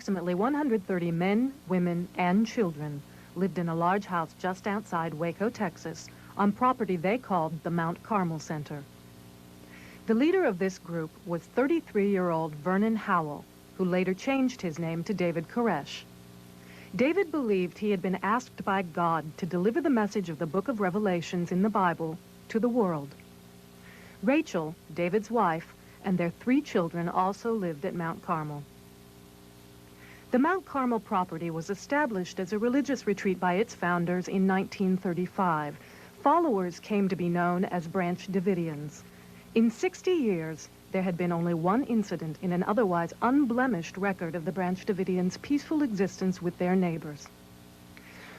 Approximately 130 men, women, and children lived in a large house just outside Waco, Texas, on property they called the Mount Carmel Center. The leader of this group was 33-year-old Vernon Howell, who later changed his name to David Koresh. David believed he had been asked by God to deliver the message of the book of Revelations in the Bible to the world. Rachel, David's wife, and their 3 children also lived at Mount Carmel. The Mount Carmel property was established as a religious retreat by its founders in 1935. Followers came to be known as Branch Davidians. In 60 years, there had been only one incident in an otherwise unblemished record of the Branch Davidians' peaceful existence with their neighbors.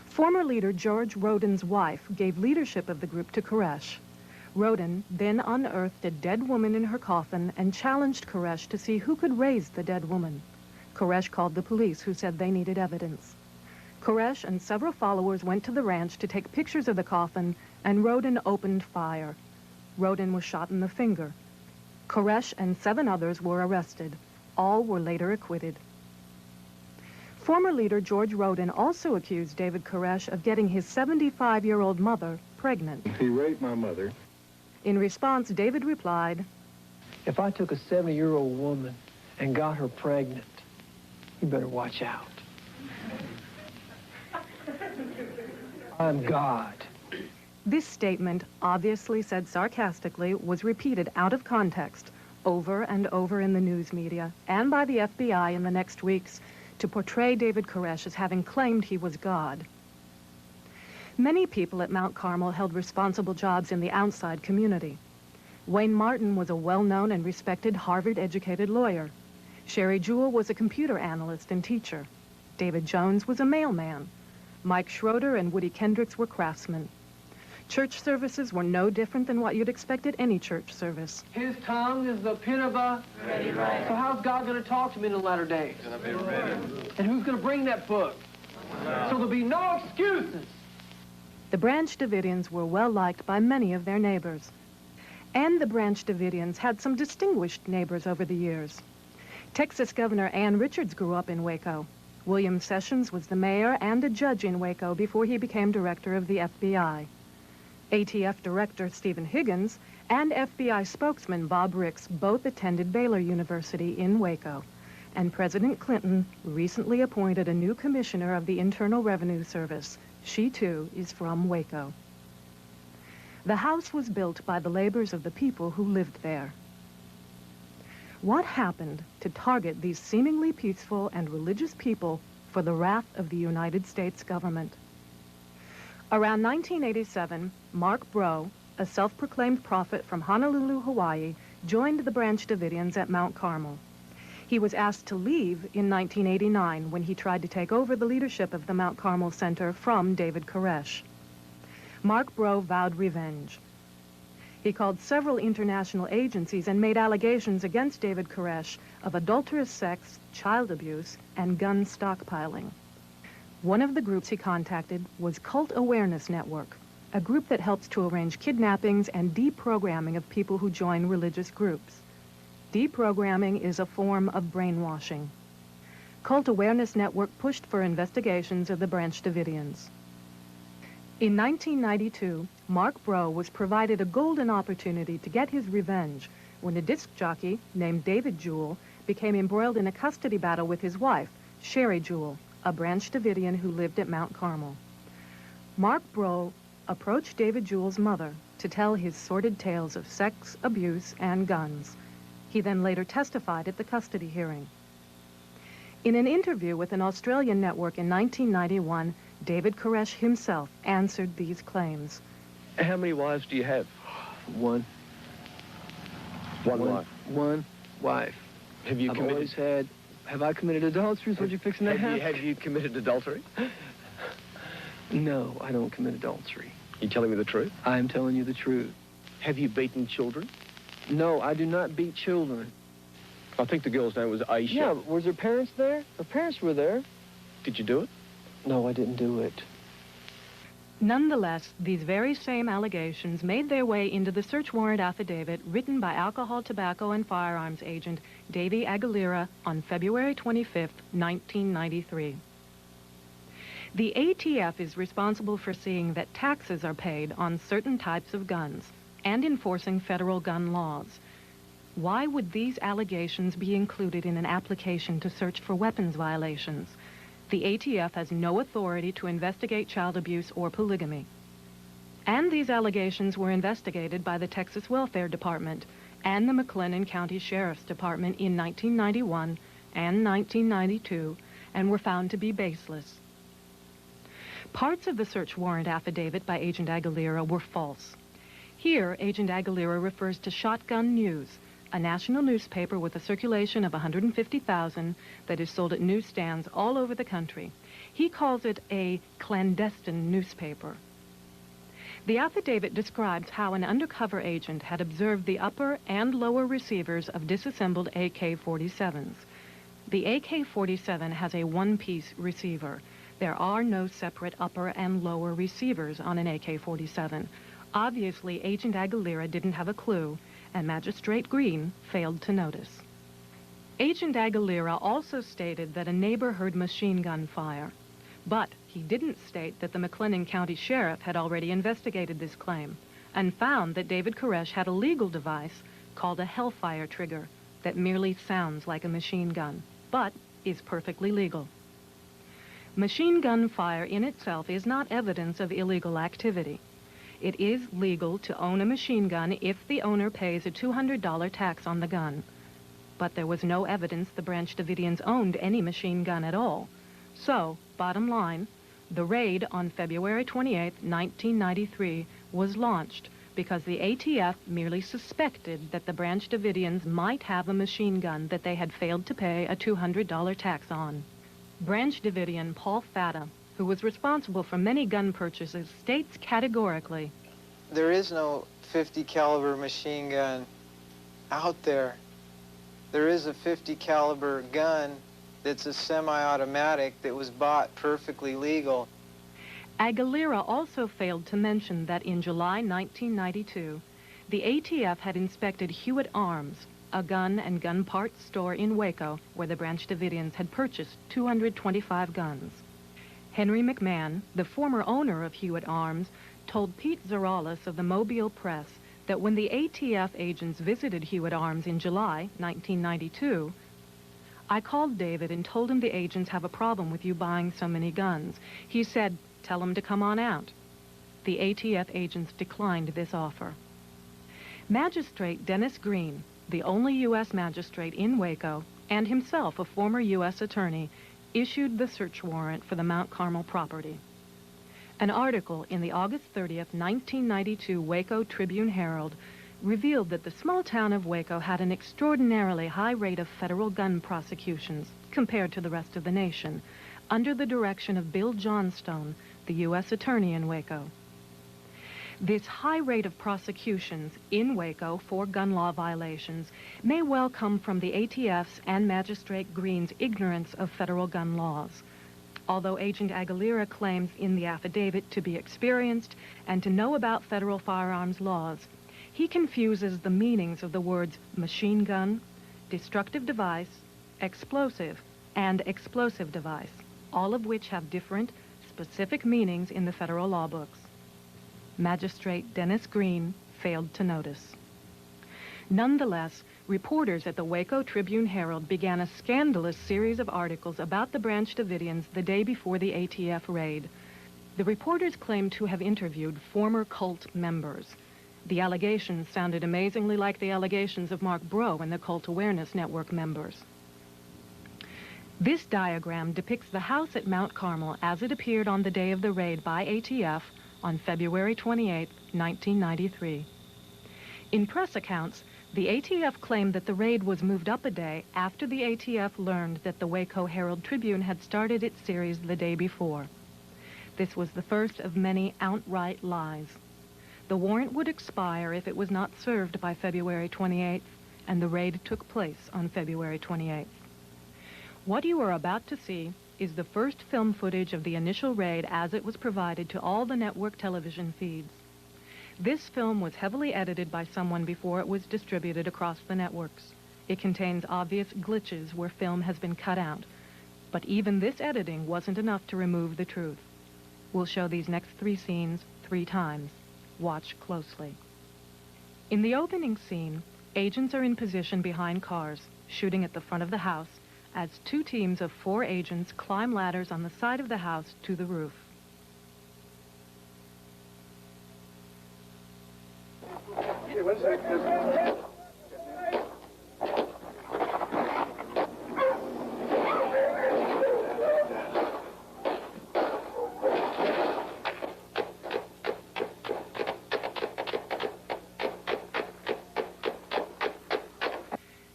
Former leader George Roden's wife gave leadership of the group to Koresh. Roden then unearthed a dead woman in her coffin and challenged Koresh to see who could raise the dead woman. Koresh called the police, who said they needed evidence. Koresh and several followers went to the ranch to take pictures of the coffin, and Roden opened fire. Roden was shot in the finger. Koresh and 7 others were arrested. All were later acquitted. Former leader George Roden also accused David Koresh of getting his 75-year-old mother pregnant. He raped my mother. In response, David replied, "If I took a 70-year-old woman and got her pregnant, you better watch out. I'm God." This statement, obviously said sarcastically, was repeated out of context over and over in the news media and by the FBI in the next weeks to portray David Koresh as having claimed he was God. Many people at Mount Carmel held responsible jobs in the outside community. Wayne Martin was a well-known and respected Harvard-educated lawyer. Sherry Jewell was a computer analyst and teacher. David Jones was a mailman. Mike Schroeder and Woody Kendricks were craftsmen. Church services were no different than what you'd expect at any church service. His tongue is the pen of a ready writer. So how's God going to talk to me in the latter days? It's gonna be ready. And who's going to bring that book? So there'll be no excuses. The Branch Davidians were well liked by many of their neighbors. And the Branch Davidians had some distinguished neighbors over the years. Texas Governor Ann Richards grew up in Waco. William Sessions was the mayor and a judge in Waco before he became director of the FBI. ATF Director Stephen Higgins and FBI spokesman Bob Ricks both attended Baylor University in Waco. And President Clinton recently appointed a new commissioner of the Internal Revenue Service. She, too, is from Waco. The house was built by the labors of the people who lived there. What happened to target these seemingly peaceful and religious people for the wrath of the United States government? Around 1987, Mark Breaux, a self-proclaimed prophet from Honolulu, Hawaii, joined the Branch Davidians at Mount Carmel. He was asked to leave in 1989 when he tried to take over the leadership of the Mount Carmel Center from David Koresh. Mark Breaux vowed revenge. He called several international agencies and made allegations against David Koresh of adulterous sex, child abuse, and gun stockpiling. One of the groups he contacted was Cult Awareness Network, a group that helps to arrange kidnappings and deprogramming of people who join religious groups. Deprogramming is a form of brainwashing. Cult Awareness Network pushed for investigations of the Branch Davidians. In 1992, Mark Breaux was provided a golden opportunity to get his revenge when a disc jockey named David Jewell became embroiled in a custody battle with his wife, Sherry Jewell, a Branch Davidian who lived at Mount Carmel. Mark Breaux approached David Jewell's mother to tell his sordid tales of sex, abuse, and guns. He then later testified at the custody hearing. In an interview with an Australian network in 1991, David Koresh himself answered these claims. How many wives do you have? One. One wife. One wife. Have you I've committed? always had. Have I committed adultery? Is what you're fixing to Have you committed adultery? No, I don't commit adultery. You telling me the truth? I am telling you the truth. Have you beaten children? No, I do not beat children. I think the girl's name was Aisha. Yeah, was her parents there? Her parents were there. Did you do it? No, I didn't do it. Nonetheless, these very same allegations made their way into the search warrant affidavit written by alcohol, tobacco, and firearms agent Davy Aguilera, on February 25, 1993. The ATF is responsible for seeing that taxes are paid on certain types of guns and enforcing federal gun laws. Why would these allegations be included in an application to search for weapons violations? The ATF has no authority to investigate child abuse or polygamy. And these allegations were investigated by the Texas Welfare Department and the McLennan County Sheriff's Department in 1991 and 1992 and were found to be baseless. Parts of the search warrant affidavit by Agent Aguilera were false. Here, Agent Aguilera refers to Shotgun News, a national newspaper with a circulation of 150,000 that is sold at newsstands all over the country. He calls it a clandestine newspaper. The affidavit describes how an undercover agent had observed the upper and lower receivers of disassembled AK-47s. The AK-47 has a one-piece receiver. There are no separate upper and lower receivers on an AK-47. Obviously, Agent Aguilera didn't have a clue, and Magistrate Green failed to notice. Agent Aguilera also stated that a neighbor heard machine gun fire, but he didn't state that the McLennan County Sheriff had already investigated this claim and found that David Koresh had a legal device called a Hellfire trigger that merely sounds like a machine gun, but is perfectly legal. Machine gun fire in itself is not evidence of illegal activity. It is legal to own a machine gun if the owner pays a $200 tax on the gun. But there was no evidence the Branch Davidians owned any machine gun at all. So, bottom line, the raid on February 28, 1993 was launched because the ATF merely suspected that the Branch Davidians might have a machine gun that they had failed to pay a $200 tax on. Branch Davidian Paul Fatta, who was responsible for many gun purchases, states categorically, "There is no 50 caliber machine gun out there. There is a 50 caliber gun that's a semi-automatic that was bought perfectly legal." Aguilera also failed to mention that in July 1992, the ATF had inspected Hewitt Arms, a gun and gun parts store in Waco, where the Branch Davidians had purchased 225 guns. Henry McMahon, the former owner of Hewitt Arms, told Pete Zeralis of the Mobile Press that when the ATF agents visited Hewitt Arms in July 1992, "I called David and told him the agents have a problem with you buying so many guns. He said, tell them to come on out." The ATF agents declined this offer. Magistrate Dennis Green, the only U.S. magistrate in Waco, and himself a former U.S. attorney, issued the search warrant for the Mount Carmel property. An article in the August 30th, 1992 Waco Tribune-Herald revealed that the small town of Waco had an extraordinarily high rate of federal gun prosecutions compared to the rest of the nation, under the direction of Bill Johnstone, the U.S. attorney in Waco. This high rate of prosecutions in Waco for gun law violations may well come from the ATF's and Magistrate Green's ignorance of federal gun laws. Although Agent Aguilera claims in the affidavit to be experienced and to know about federal firearms laws, he confuses the meanings of the words machine gun, destructive device, explosive, and explosive device, all of which have different, specific meanings in the federal law books. Magistrate Dennis Green failed to notice. Nonetheless, reporters at the Waco Tribune-Herald began a scandalous series of articles about the Branch Davidians the day before the ATF raid. The reporters claimed to have interviewed former cult members. The allegations sounded amazingly like the allegations of Mark Breaux and the Cult Awareness Network members. This diagram depicts the house at Mount Carmel as it appeared on the day of the raid by ATF on February 28, 1993. In press accounts, the ATF claimed that the raid was moved up a day after the ATF learned that the Waco Herald-Tribune had started its series the day before. This was the first of many outright lies. The warrant would expire if it was not served by February 28th, and the raid took place on February 28th. What you are about to see is the first film footage of the initial raid as it was provided to all the network television feeds. This film was heavily edited by someone before it was distributed across the networks. It contains obvious glitches where film has been cut out. But even this editing wasn't enough to remove the truth. We'll show these next 3 scenes 3 times. Watch closely. In the opening scene, agents are in position behind cars, shooting at the front of the house, as 2 teams of 4 agents climb ladders on the side of the house to the roof. Hey, one second.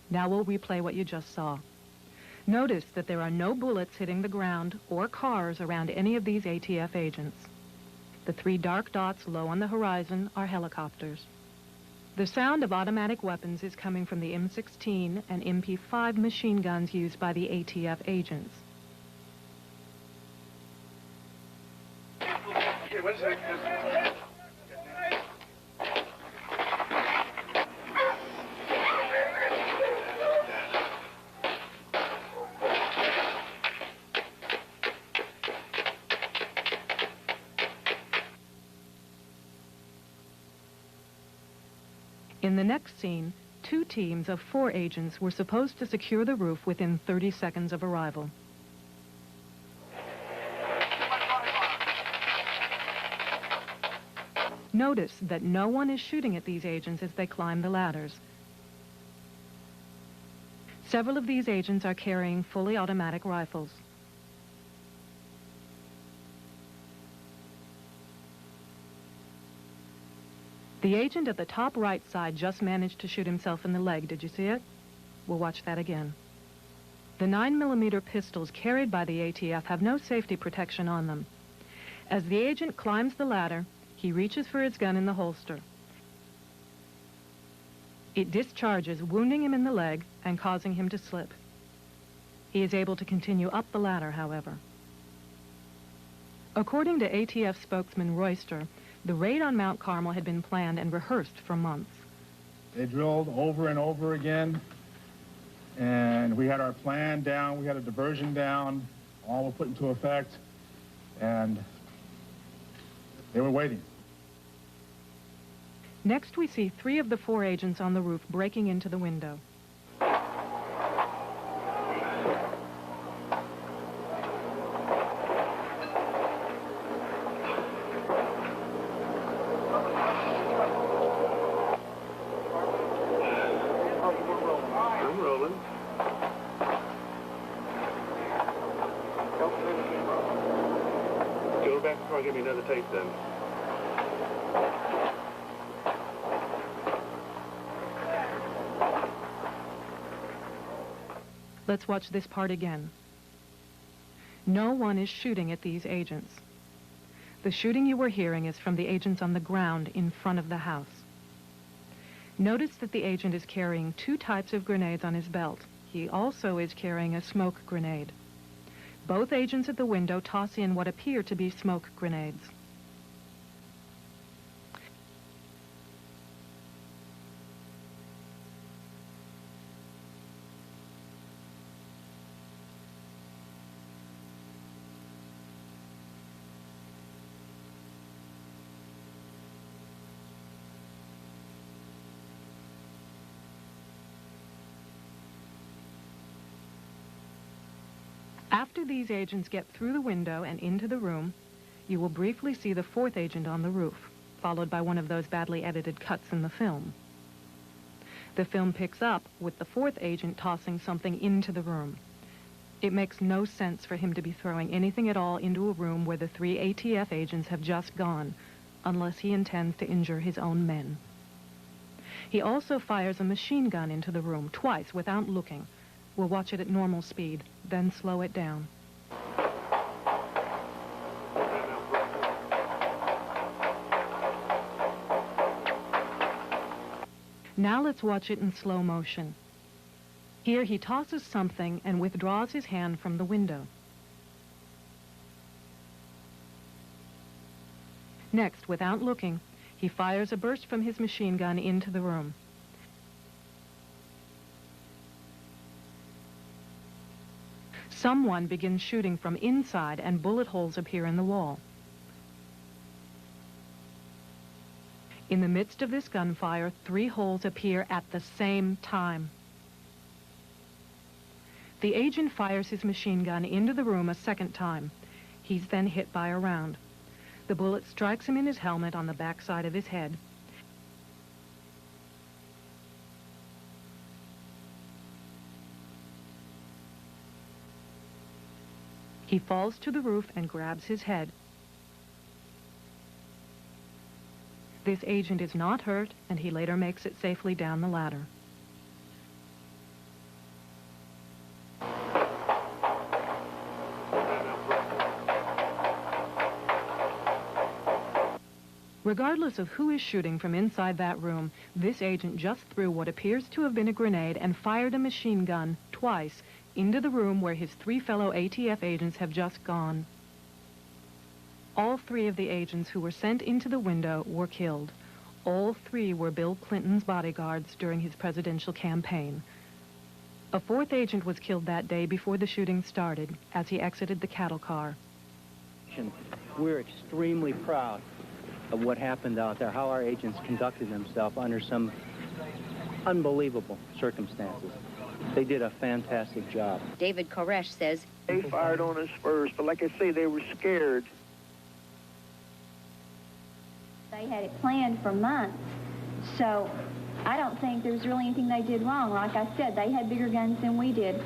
Now we'll replay what you just saw. Notice that there are no bullets hitting the ground or cars around any of these ATF agents. The 3 dark dots low on the horizon are helicopters. The sound of automatic weapons is coming from the M16 and MP5 machine guns used by the ATF agents. Hey, one second. In the next scene, 2 teams of 4 agents were supposed to secure the roof within 30 seconds of arrival. Notice that no one is shooting at these agents as they climb the ladders. Several of these agents are carrying fully automatic rifles. The agent at the top right side just managed to shoot himself in the leg. Did you see it? We'll watch that again. The 9mm pistols carried by the ATF have no safety protection on them. As the agent climbs the ladder, he reaches for his gun in the holster. It discharges, wounding him in the leg and causing him to slip. He is able to continue up the ladder, however. According to ATF spokesman Royster, the raid on Mount Carmel had been planned and rehearsed for months. They drilled over and over again, and we had our plan down, we had a diversion down, all were put into effect, and they were waiting. Next, we see 3 of the 4 agents on the roof breaking into the window. I'm rolling. Go back before I give me another tape then. Let's watch this part again. No one is shooting at these agents. The shooting you were hearing is from the agents on the ground in front of the house. Notice that the agent is carrying 2 types of grenades on his belt. He also is carrying a smoke grenade. Both agents at the window toss in what appear to be smoke grenades. After these agents get through the window and into the room, you will briefly see the 4th agent on the roof, followed by one of those badly edited cuts in the film. The film picks up with the 4th agent tossing something into the room. It makes no sense for him to be throwing anything at all into a room where the 3 ATF agents have just gone, unless he intends to injure his own men. He also fires a machine gun into the room, twice, without looking. We'll watch it at normal speed, then slow it down. Now let's watch it in slow motion. Here he tosses something and withdraws his hand from the window. Next, without looking, he fires a burst from his machine gun into the room. Someone begins shooting from inside and bullet holes appear in the wall. In the midst of this gunfire, 3 holes appear at the same time. The agent fires his machine gun into the room a second time. He's then hit by a round. The bullet strikes him in his helmet on the backside of his head. He falls to the roof and grabs his head. This agent is not hurt, and he later makes it safely down the ladder. Regardless of who is shooting from inside that room, this agent just threw what appears to have been a grenade and fired a machine gun twice into the room where his 3 fellow ATF agents have just gone. All 3 of the agents who were sent into the window were killed. All 3 were Bill Clinton's bodyguards during his presidential campaign. A 4th agent was killed that day before the shooting started as he exited the cattle car. We're extremely proud of what happened out there, how our agents conducted themselves under some unbelievable circumstances. They did a fantastic job. David Koresh says, they fired on us first, but like I say, they were scared. They had it planned for months, so I don't think there's really anything they did wrong. Like I said, they had bigger guns than we did.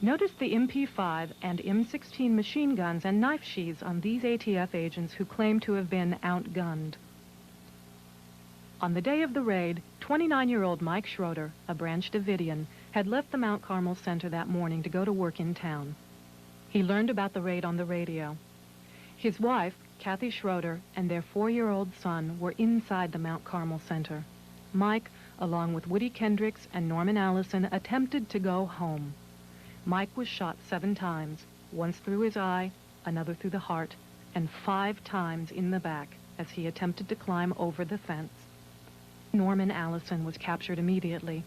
Notice the MP5 and M16 machine guns and knife sheaths on these ATF agents who claim to have been outgunned. On the day of the raid, 29-year-old Mike Schroeder, a Branch Davidian, had left the Mount Carmel Center that morning to go to work in town. He learned about the raid on the radio. His wife, Kathy Schroeder, and their 4-year-old son were inside the Mount Carmel Center. Mike, along with Woody Kendricks and Norman Allison, attempted to go home. Mike was shot 7 times, once through his eye, another through the heart, and 5 times in the back as he attempted to climb over the fence. Norman Allison was captured immediately.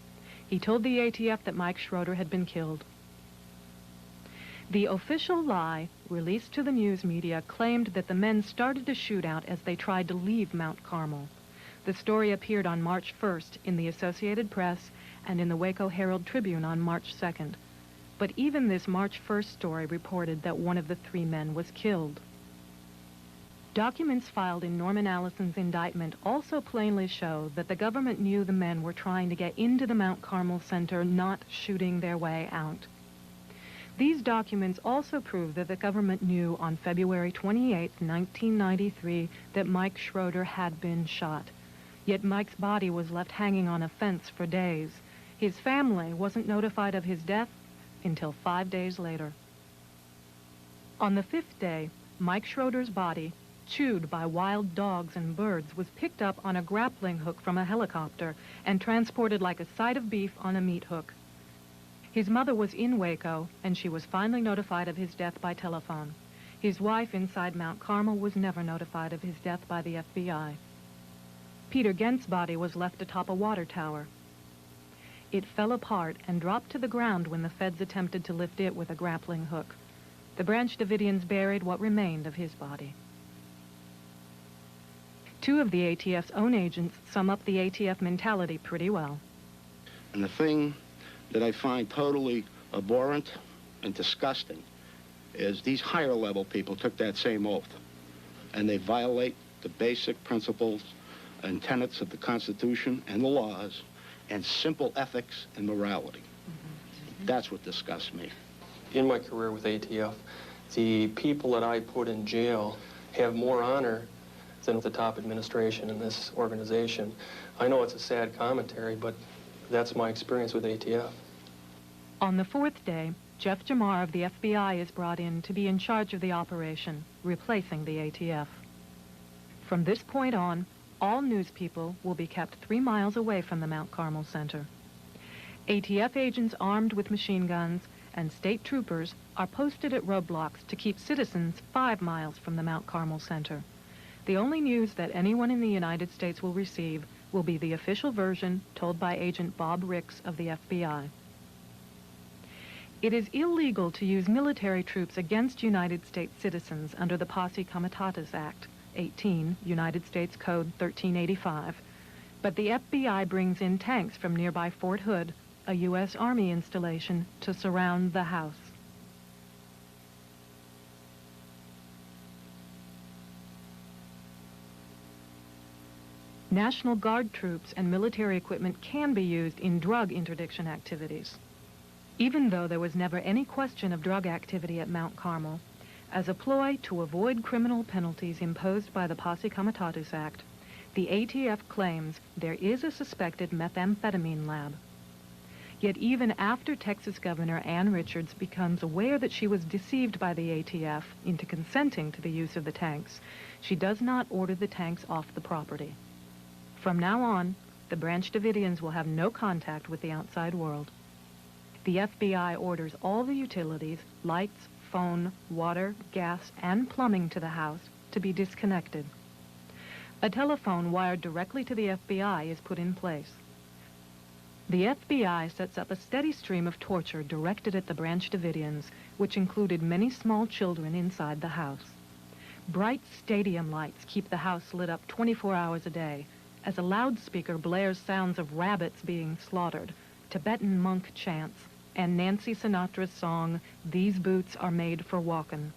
He told the ATF that Mike Schroeder had been killed. The official lie, released to the news media, claimed that the men started to shoot out as they tried to leave Mount Carmel. The story appeared on March 1st in the Associated Press and in the Waco Herald Tribune on March 2nd. But even this March 1st story reported that one of the 3 men was killed. Documents filed in Norman Allison's indictment also plainly show that the government knew the men were trying to get into the Mount Carmel Center, not shooting their way out. These documents also prove that the government knew on February 28, 1993, that Mike Schroeder had been shot. Yet Mike's body was left hanging on a fence for days. His family wasn't notified of his death until 5 days later. On the 5th day, Mike Schroeder's body, chewed by wild dogs and birds, was picked up on a grappling hook from a helicopter and transported like a side of beef on a meat hook. His mother was in Waco, and she was finally notified of his death by telephone. His wife inside Mount Carmel was never notified of his death by the FBI. Peter Gent's body was left atop a water tower. It fell apart and dropped to the ground when the feds attempted to lift it with a grappling hook. The Branch Davidians buried what remained of his body. 2 of the ATF's own agents sum up the ATF mentality pretty well. And the thing that I find totally abhorrent and disgusting is these higher level people took that same oath, and they violate the basic principles and tenets of the Constitution and the laws and simple ethics and morality. That's what disgusts me. In my career with ATF, the people that I put in jail have more honor than the top administration in this organization. I know it's a sad commentary, but that's my experience with ATF. On the 4th day, Jeff Jamar of the FBI is brought in to be in charge of the operation, replacing the ATF. From this point on, all news people will be kept 3 miles away from the Mount Carmel Center. ATF agents armed with machine guns and state troopers are posted at roadblocks to keep citizens 5 miles from the Mount Carmel Center. The only news that anyone in the United States will receive will be the official version told by Agent Bob Ricks of the FBI. It is illegal to use military troops against United States citizens under the Posse Comitatus Act, 18, United States Code 1385. But the FBI brings in tanks from nearby Fort Hood, a U.S. Army installation, to surround the house. National Guard troops and military equipment can be used in drug interdiction activities. Even though there was never any question of drug activity at Mount Carmel, as a ploy to avoid criminal penalties imposed by the Posse Comitatus Act, the ATF claims there is a suspected methamphetamine lab. Yet even after Texas Governor Ann Richards becomes aware that she was deceived by the ATF into consenting to the use of the tanks, she does not order the tanks off the property. From now on, the Branch Davidians will have no contact with the outside world. The FBI orders all the utilities, lights, phone, water, gas, and plumbing to the house to be disconnected. A telephone wired directly to the FBI is put in place. The FBI sets up a steady stream of torture directed at the Branch Davidians, which included many small children inside the house. Bright stadium lights keep the house lit up 24 hours a day, as a loudspeaker blares sounds of rabbits being slaughtered, Tibetan monk chants, and Nancy Sinatra's song, "These Boots Are Made for Walkin'."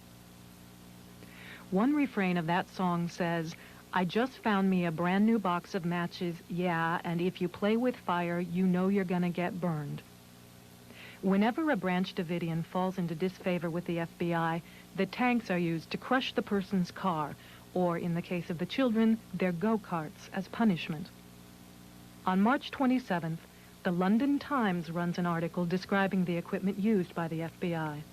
One refrain of that song says, "I just found me a brand new box of matches, yeah, and if you play with fire, you know you're gonna get burned." Whenever a Branch Davidian falls into disfavor with the FBI, the tanks are used to crush the person's car, or, in the case of the children, their go-karts as punishment. On March 27th, the London Times runs an article describing the equipment used by the FBI.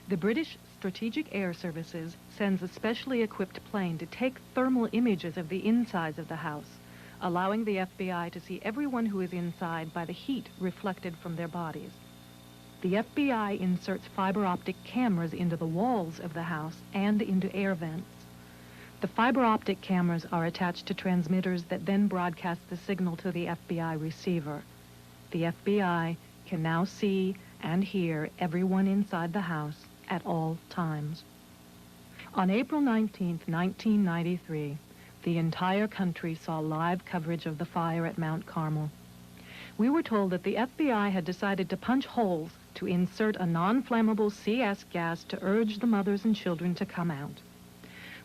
The British Strategic Air Services sends a specially equipped plane to take thermal images of the insides of the house, allowing the FBI to see everyone who is inside by the heat reflected from their bodies. The FBI inserts fiber optic cameras into the walls of the house and into air vents. The fiber optic cameras are attached to transmitters that then broadcast the signal to the FBI receiver. The FBI can now see and hear everyone inside the house at all times. On April 19, 1993, the entire country saw live coverage of the fire at Mount Carmel. We were told that the FBI had decided to punch holes to insert a non-flammable CS gas to urge the mothers and children to come out.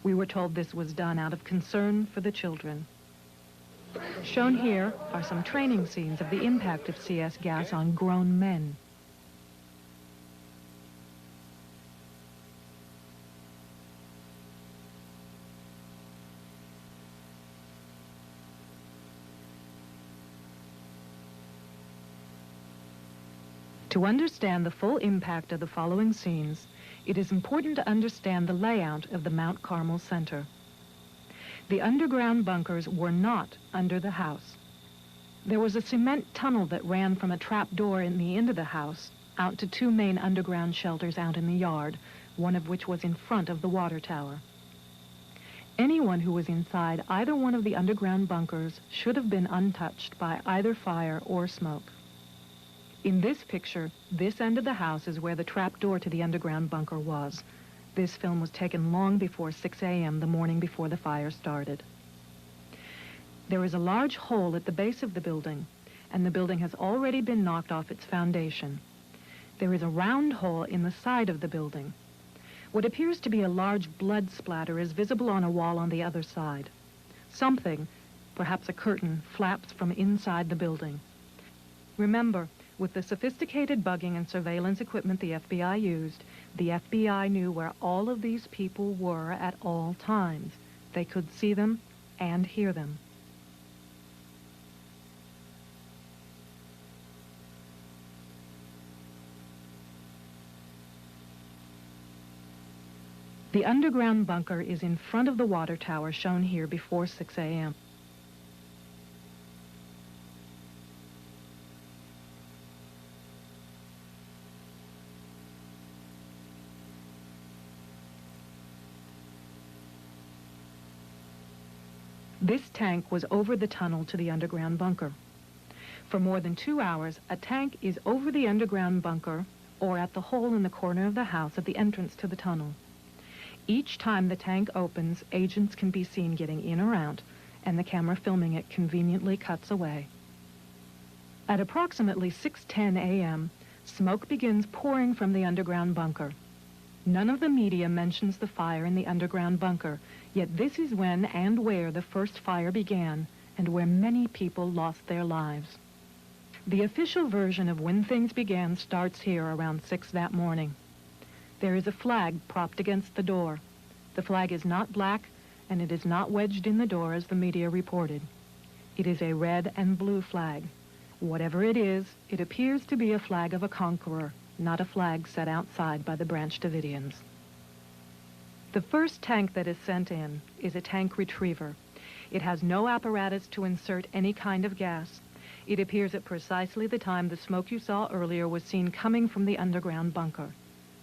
We were told this was done out of concern for the children. Shown here are some training scenes of the impact of CS gas on grown men. To understand the full impact of the following scenes, it is important to understand the layout of the Mount Carmel Center. The underground bunkers were not under the house. There was a cement tunnel that ran from a trap door in the end of the house out to two main underground shelters out in the yard, one of which was in front of the water tower. Anyone who was inside either one of the underground bunkers should have been untouched by either fire or smoke. In this picture, this end of the house is where the trap door to the underground bunker was. This film was taken long before 6 a.m. the morning before the fire started. There is a large hole at the base of the building, and the building has already been knocked off its foundation. There is a round hole in the side of the building. What appears to be a large blood splatter is visible on a wall on the other side. Something, perhaps a curtain, flaps from inside the building. Remember, with the sophisticated bugging and surveillance equipment the FBI used, the FBI knew where all of these people were at all times. They could see them and hear them. The underground bunker is in front of the water tower shown here before 6 a.m. This tank was over the tunnel to the underground bunker. For more than 2 hours, a tank is over the underground bunker or at the hole in the corner of the house at the entrance to the tunnel. Each time the tank opens, agents can be seen getting in or out, and the camera filming it conveniently cuts away. At approximately 6:10 a.m., smoke begins pouring from the underground bunker. None of the media mentions the fire in the underground bunker, yet this is when and where the first fire began, and where many people lost their lives. The official version of when things began starts here around 6 that morning. There is a flag propped against the door. The flag is not black, and it is not wedged in the door as the media reported. It is a red and blue flag. Whatever it is, it appears to be a flag of a conqueror, not a flag set outside by the Branch Davidians. The first tank that is sent in is a tank retriever. It has no apparatus to insert any kind of gas. It appears at precisely the time the smoke you saw earlier was seen coming from the underground bunker.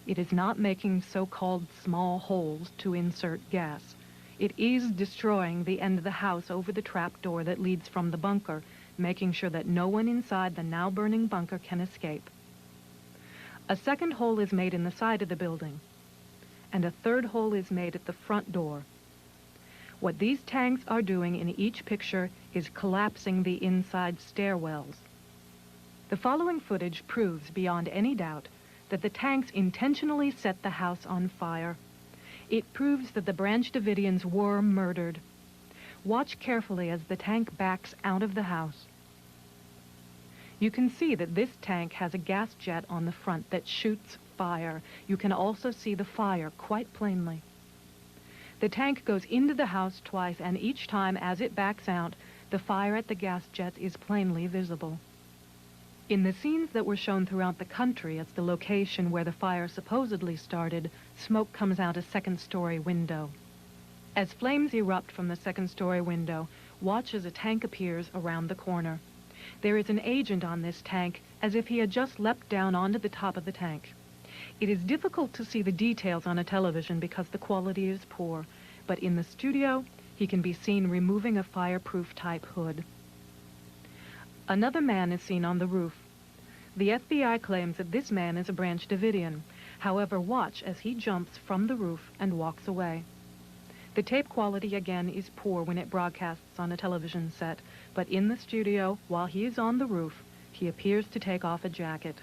It is not making so-called small holes to insert gas. It is destroying the end of the house over the trap door that leads from the bunker, making sure that no one inside the now burning bunker can escape. A second hole is made in the side of the building, and a third hole is made at the front door. What these tanks are doing in each picture is collapsing the inside stairwells. The following footage proves beyond any doubt that the tanks intentionally set the house on fire. It proves that the Branch Davidians were murdered. Watch carefully as the tank backs out of the house. You can see that this tank has a gas jet on the front that shoots fire. You can also see the fire quite plainly. The tank goes into the house twice, and each time as it backs out, the fire at the gas jet is plainly visible. In the scenes that were shown throughout the country as the location where the fire supposedly started, smoke comes out a second-story window. As flames erupt from the second-story window, watch as a tank appears around the corner. There is an agent on this tank, as if he had just leapt down onto the top of the tank. It is difficult to see the details on a television because the quality is poor, but in the studio, he can be seen removing a fireproof-type hood. Another man is seen on the roof. The FBI claims that this man is a Branch Davidian. However, watch as he jumps from the roof and walks away. The tape quality again is poor when it broadcasts on a television set, but in the studio, while he is on the roof, he appears to take off a jacket.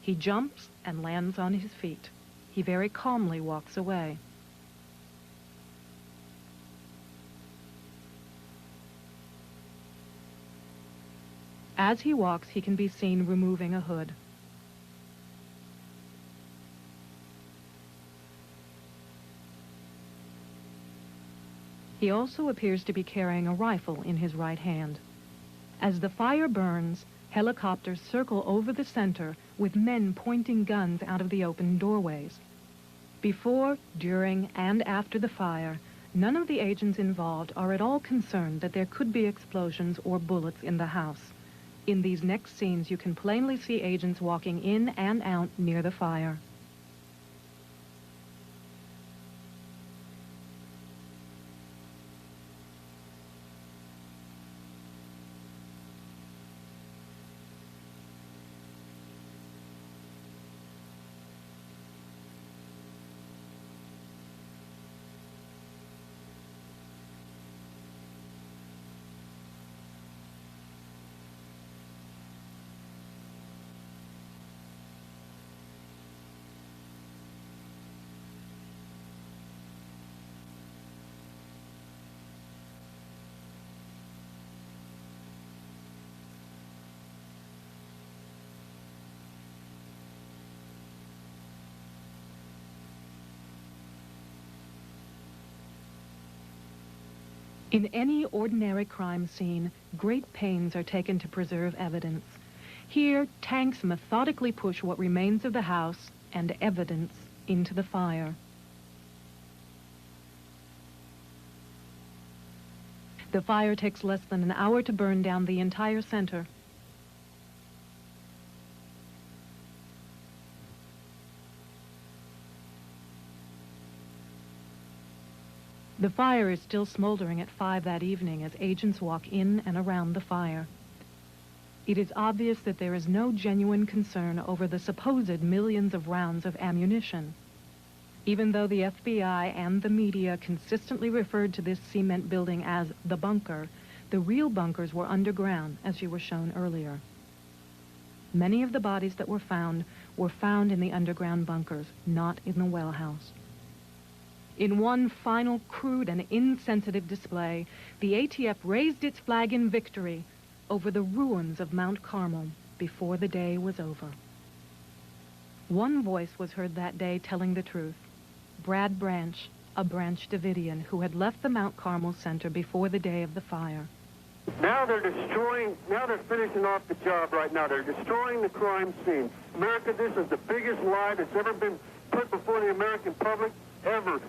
He jumps and lands on his feet. He very calmly walks away. As he walks, he can be seen removing a hood. He also appears to be carrying a rifle in his right hand. As the fire burns, helicopters circle over the center with men pointing guns out of the open doorways. Before, during, and after the fire, none of the agents involved are at all concerned that there could be explosions or bullets in the house. In these next scenes, you can plainly see agents walking in and out near the fire. In any ordinary crime scene, great pains are taken to preserve evidence. Here, tanks methodically push what remains of the house and evidence into the fire. The fire takes less than an hour to burn down the entire center. The fire is still smoldering at 5 that evening as agents walk in and around the fire. It is obvious that there is no genuine concern over the supposed millions of rounds of ammunition. Even though the FBI and the media consistently referred to this cement building as the bunker, the real bunkers were underground, as you were shown earlier. Many of the bodies that were found in the underground bunkers, not in the well house. In one final crude and insensitive display, the ATF raised its flag in victory over the ruins of Mount Carmel before the day was over. One voice was heard that day telling the truth. Brad Branch, a Branch Davidian who had left the Mount Carmel Center before the day of the fire. Now they're finishing off the job right now. They're destroying the crime scene. America, this is the biggest lie that's ever been put before the American public, ever.